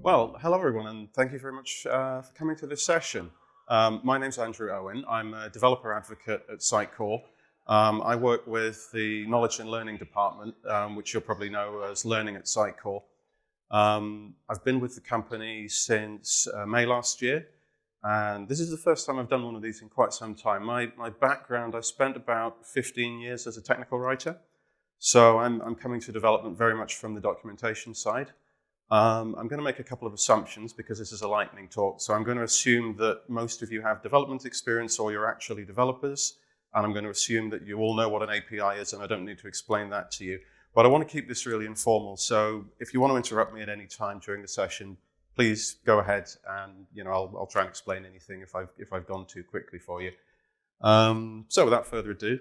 Well, hello everyone, and thank you very much for coming to this session. My name's Andrew Owen. I'm a developer advocate at Sitecore. I work with the Knowledge and Learning Department, which you'll probably know as Learning at Sitecore. I've been with the company since May last year, and this is the first time I've done one of these in quite some time. My background, I spent about 15 years as a technical writer, so I'm coming to development very much from the documentation side. I'm going to make a couple of assumptions because this is a lightning talk. So I'm going to assume that most of you have development experience or you're actually developers. And I'm going to assume that you all know what an API is, and I don't need to explain that to you. But I want to keep this really informal. So if you want to interrupt me at any time during the session, please go ahead, and I'll try and explain anything if I've gone too quickly for you. So without further ado,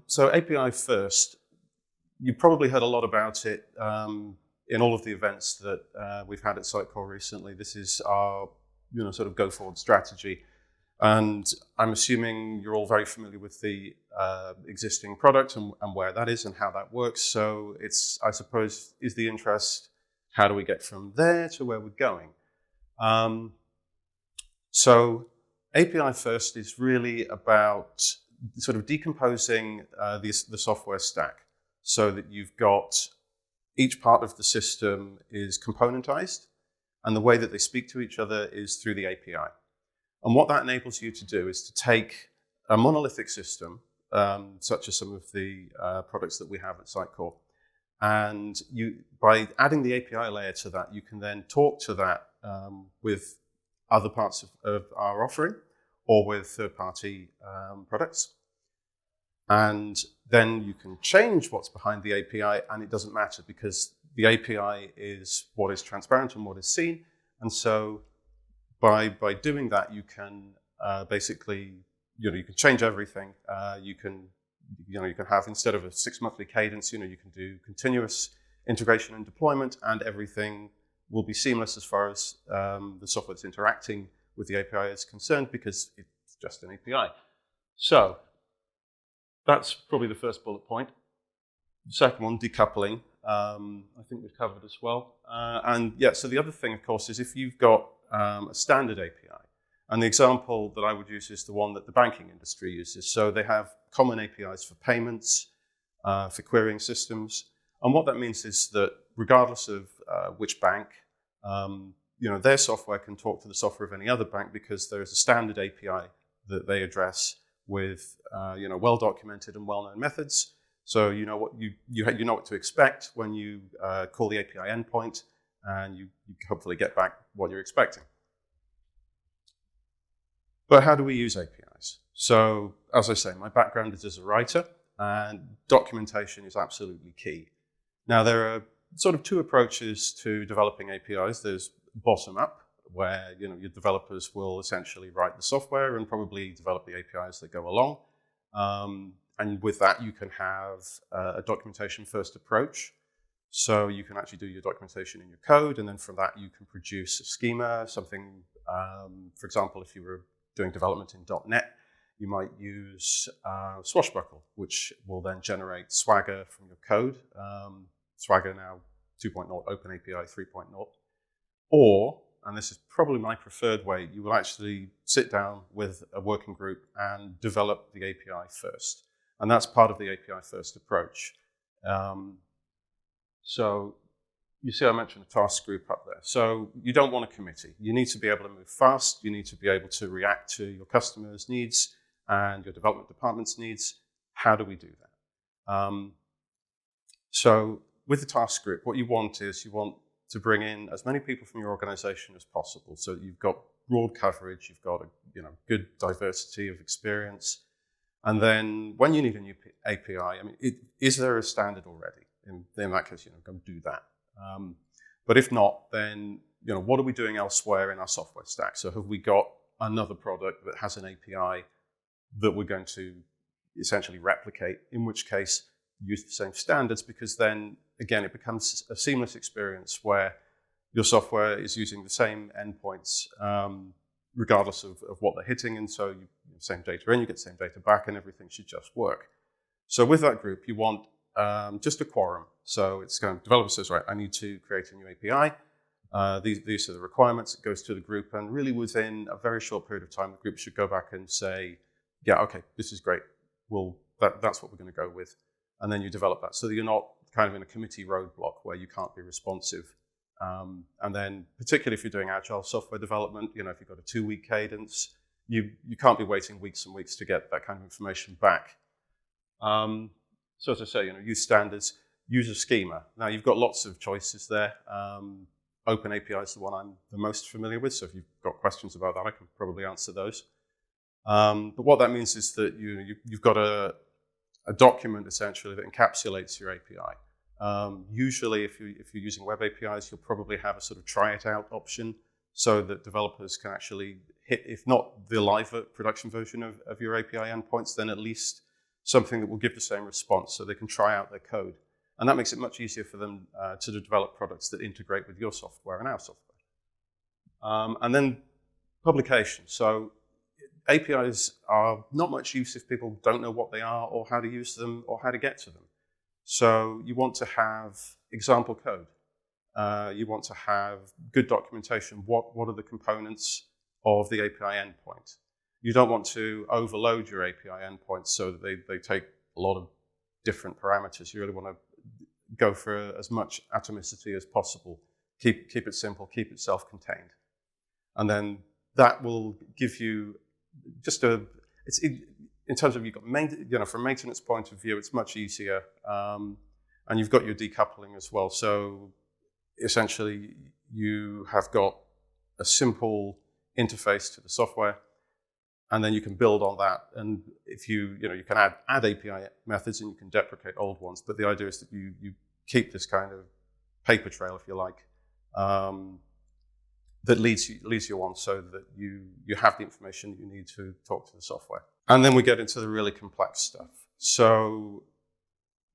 so API first. You probably heard a lot about it in all of the events that we've had at Sitecore recently. This is our sort of go-forward strategy. And I'm assuming you're all very familiar with the existing product and where that is and how that works. So it's, I suppose, is the interest, how do we get from there to where we're going? So API first is really about sort of decomposing the software stack, so that you've got each part of the system is componentized, and the way that they speak to each other is through the API. And what that enables you to do is to take a monolithic system, such as some of the products that we have at Sitecore, and by adding the API layer to that, you can then talk to that with other parts of our offering or with third-party products. And then you can change what's behind the API, and it doesn't matter because the API is what is transparent and what is seen. And so by doing that, you can basically, you can change everything. You can have, instead of a 6-monthly cadence, you can do continuous integration and deployment, and everything will be seamless as far as the software that's interacting with the API is concerned, because it's just an API. So that's probably the first bullet point. The second one, decoupling, I think we've covered as well. And yeah, so the other thing, of course, is if you've got a standard API, and the example that I would use is the one that the banking industry uses. So they have common APIs for payments, for querying systems. And what that means is that regardless of which bank, their software can talk to the software of any other bank, because there is a standard API that they address with well-documented and well-known methods. So you know what to expect when you call the API endpoint, and you hopefully get back what you're expecting. But how do we use APIs? So as I say, my background is as a writer, and documentation is absolutely key. Now there are sort of two approaches to developing APIs. There's bottom-up, where your developers will essentially write the software and probably develop the APIs that go along. And with that, you can have a documentation-first approach. So you can actually do your documentation in your code, and then from that, you can produce a schema, something, for example, if you were doing development in .NET, you might use Swashbuckle, which will then generate Swagger from your code. Swagger now 2.0, OpenAPI 3.0. Or, and this is probably my preferred way, you will actually sit down with a working group and develop the API first. And that's part of the API first approach. So you see I mentioned a task group up there. So you don't want a committee. You need to be able to move fast. You need to be able to react to your customers' needs and your development department's needs. How do we do that? So with the task group, what you want is to bring in as many people from your organization as possible, so that you've got broad coverage, you've got a good diversity of experience. And then when you need a new API, is there a standard already? In that case, go do that. But if not, then what are we doing elsewhere in our software stack? So have we got another product that has an API that we're going to essentially replicate, in which case use the same standards, because then again it becomes a seamless experience where your software is using the same endpoints regardless of what they're hitting, and so you same data in, you get the same data back, and everything should just work. So with that group, you want just a quorum. So it's going, developer says, right, I need to create a new API. These are the requirements. It goes to the group, and really within a very short period of time, the group should go back and say, yeah, okay, this is great. That's what we're going to go with. And then you develop that so that you're not kind of in a committee roadblock where you can't be responsive. And then particularly if you're doing agile software development, if you've got a 2-week cadence, you can't be waiting weeks and weeks to get that kind of information back. So as I say, use standards, use a schema. Now you've got lots of choices there. Open API is the one I'm the most familiar with. So if you've got questions about that, I can probably answer those. But what that means is that you've got a document essentially that encapsulates your API. Usually, if you're using web APIs, you'll probably have a sort of try it out option so that developers can actually hit, if not the live production version of your API endpoints, then at least something that will give the same response so they can try out their code. And that makes it much easier for them to develop products that integrate with your software and our software. And then publication. So APIs are not much use if people don't know what they are or how to use them or how to get to them. So you want to have example code. You want to have good documentation. What are the components of the API endpoint? You don't want to overload your API endpoints so that they take a lot of different parameters. You really want to go for as much atomicity as possible. Keep it simple, keep it self-contained. And then that will give you just in terms of from a maintenance point of view, it's much easier. And you've got your decoupling as well. So essentially, you have got a simple interface to the software, and then you can build on that. And if you can add API methods and you can deprecate old ones. But the idea is that you keep this kind of paper trail, if you like, that leads you on so that you have the information you need to talk to the software. And then we get into the really complex stuff. So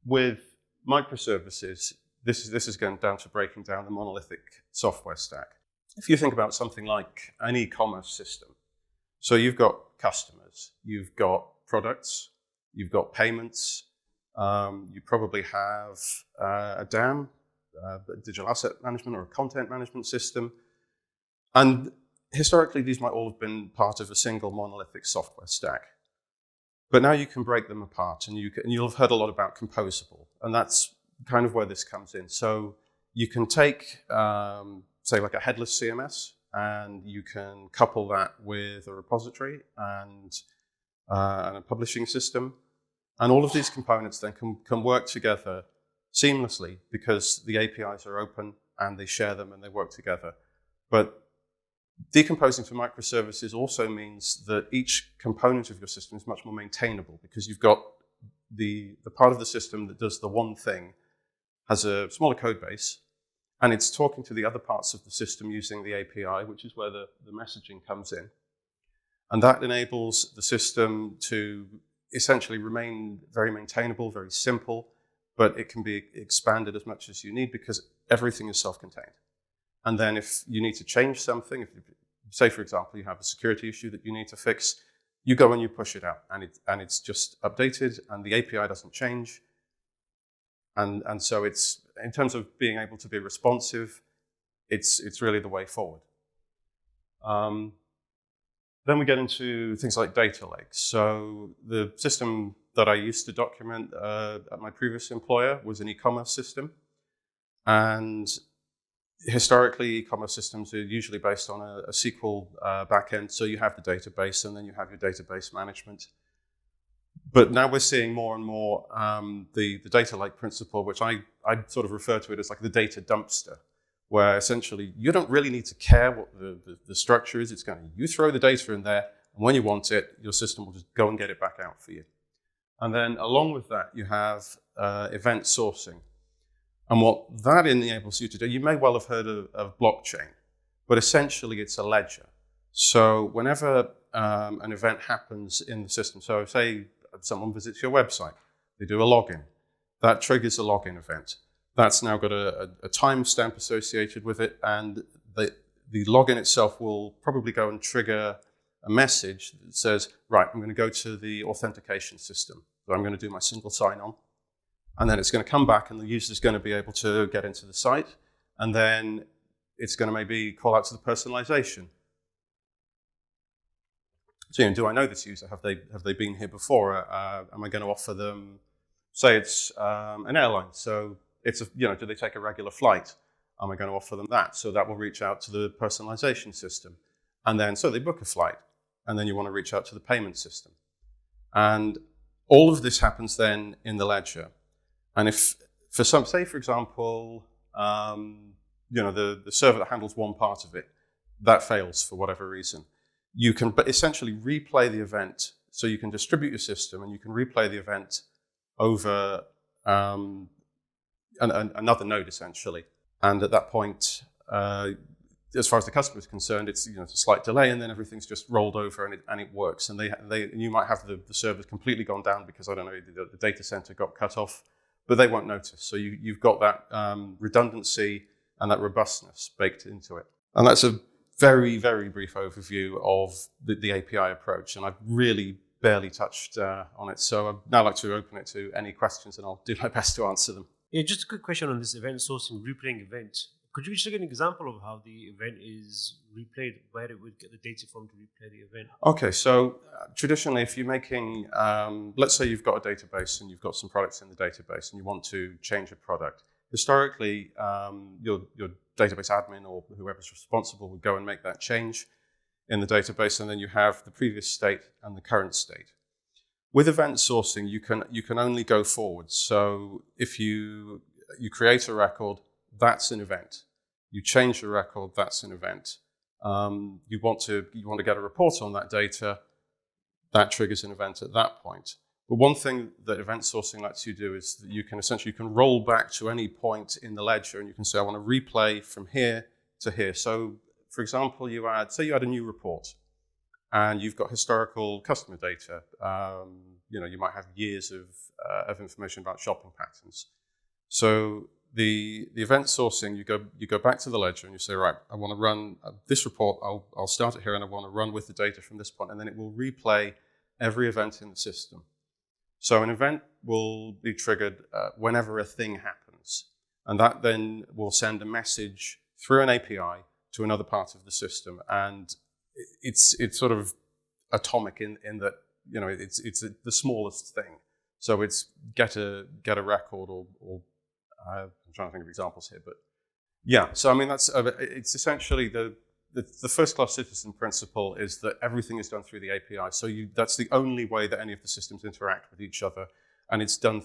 with microservices, this is going down to breaking down the monolithic software stack. If you think about something like an e-commerce system, so you've got customers, you've got products, you've got payments, you probably have a DAM, a digital asset management or a content management system. And historically, these might all have been part of a single monolithic software stack. But now you can break them apart, and you'll have heard a lot about composable, and that's kind of where this comes in. So you can take, say, like a headless CMS, and you can couple that with a repository and a publishing system. And all of these components then can work together seamlessly because the APIs are open and they share them and they work together. But decomposing to microservices also means that each component of your system is much more maintainable because you've got the part of the system that does the one thing has a smaller code base, and it's talking to the other parts of the system using the API, which is where the messaging comes in. And that enables the system to essentially remain very maintainable, very simple, but it can be expanded as much as you need because everything is self-contained. And then if you need to change something, if you, say, for example, you have a security issue that you need to fix, you go and you push it out, and it's just updated, and the API doesn't change. And so it's, in terms of being able to be responsive, it's really the way forward. Then we get into things like data lakes. So the system that I used to document at my previous employer was an e-commerce system. And historically, e-commerce systems are usually based on a SQL backend. So you have the database, and then you have your database management. But now we're seeing more and more the data lake principle, which I sort of refer to it as like the data dumpster, where essentially you don't really need to care what the structure is. It's going to, you throw the data in there, and when you want it, your system will just go and get it back out for you. And then along with that, you have event sourcing. And what that enables you to do, you may well have heard of blockchain, but essentially it's a ledger. So whenever an event happens in the system, so say someone visits your website, they do a login, that triggers a login event. That's now got a timestamp associated with it, and the login itself will probably go and trigger a message that says, right, I'm going to go to the authentication system. So I'm going to do my single sign-on. And then it's going to come back and the user is going to be able to get into the site. And then it's going to maybe call out to the personalization. So, do I know this user? Have they been here before? Am I going to offer them, say it's an airline. So it's do they take a regular flight? Am I going to offer them that? So that will reach out to the personalization system. And then, so they book a flight. And then you want to reach out to the payment system. And all of this happens then in the ledger. And if, for some, say for example, the server that handles one part of it, that fails for whatever reason, you can essentially replay the event. So you can distribute your system and you can replay the event over another node essentially. And at that point, as far as the customer is concerned, it's it's a slight delay, and then everything's just rolled over and it works. And you might have the servers completely gone down because I don't know the data center got cut off, but they won't notice. So you've got that redundancy and that robustness baked into it. And that's a very, very brief overview of the API approach, and I've really barely touched on it. So I'd now like to open it to any questions, and I'll do my best to answer them. Yeah, just a quick question on this event sourcing, replaying event. Could you just give an example of how the event is replayed, where it would get the data from to replay the event? Okay, so traditionally, if you're making, let's say you've got a database and you've got some products in the database and you want to change a product, historically, your database admin or whoever's responsible would go and make that change in the database, and then you have the previous state and the current state. With event sourcing, you can only go forward. So if you create a record, that's an event. You change the record, that's an event. You want to get a report on that data, that triggers an event at that point. But one thing that event sourcing lets you do is that you can roll back to any point in the ledger, and you can say, I want to replay from here to here. So, for example, say you add a new report, and you've got historical customer data. You might have years of information about shopping patterns. So the event sourcing, you go back to the ledger and you say, right, I want to run this report. I'll start it here, and I want to run with the data from this point, and then it will replay every event in the system. So an event will be triggered whenever a thing happens, and that then will send a message through an API to another part of the system, and it's sort of atomic in that it's the smallest thing. So it's get a record or I'm trying to think of examples here, but yeah. So I mean it's essentially the first class citizen principle is that everything is done through the API. So that's the only way that any of the systems interact with each other, and it's done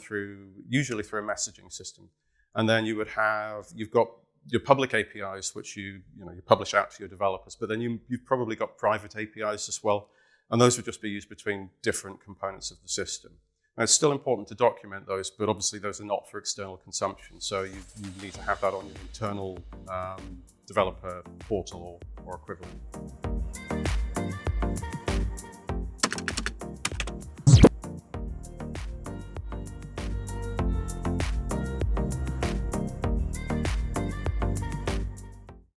usually through a messaging system. And then you've got your public APIs, which you publish out to your developers, but then you've probably got private APIs as well, and those would just be used between different components of the system. Now, it's still important to document those, but obviously those are not for external consumption, so you need to have that on your internal developer portal or equivalent.